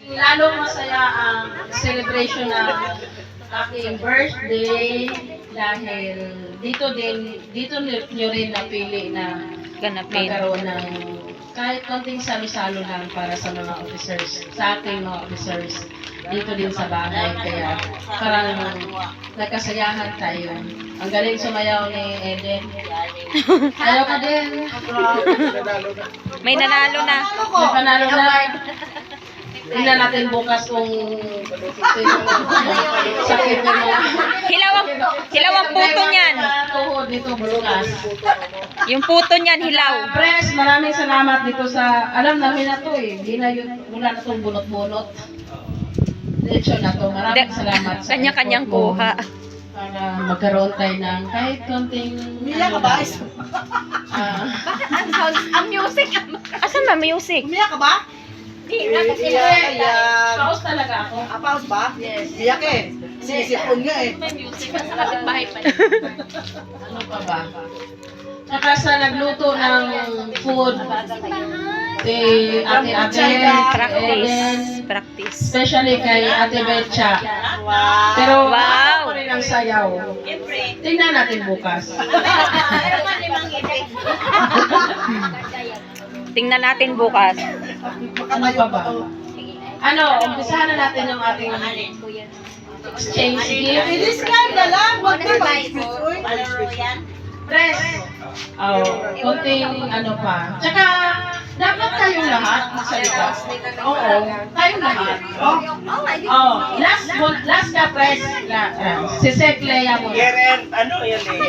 lalong masaya ang celebration ng aking birthday dahil dito nyo rin napili na Ganapin. magkaroon ng kahit konting salo-salo lang para sa mga officers, sa ating mga officers dito din sa bahay. Kaya parang nagkasayahan tayo. Ang galing sumayaw ni Eden. Ayaw ka din. May nanalo na. May panalo na. Tingnan natin bukas kung sakit mo. Hilaw ang puto niyan. Tuhod dito bukas. Yung puto niyan, hilaw. Pres, maraming salamat dito sa, alam namin na to eh. Hindi na yun, wala na itong bunot-bunot. Diretso na to. Maraming salamat sa Kanya-kanyang effort mo kuha. para magkaroon tayo ng kahit konting... Umiyak ka ba? Ang music. Asan ba music? Umiyak ka ba? Paus talaga ako. Paus ba? Yes. Umiyak eh. Sisipon nga eh. May music sa kapitbahay pa. Ano pa ba? Saka sa nagluto ng food, si Ate Abel, Eden, Practice. especially kay Ate Betcha. Wow. Pero Wow. ako rin ang sayaw. Tingnan natin bukas. Pero man limang ngipin. Tingnan natin bukas. Ano pa ba? Ano, umpisahan na natin yung ating exchange gift. I-describe na lang. Huwag na ba? Press. Oh, konting ano pa. Tsaka, dapat kayong lahat magsalita. Oo, kayong lahat. Oh, last ka, Press. Si Sek Lea mo. Keren, ano yan eh?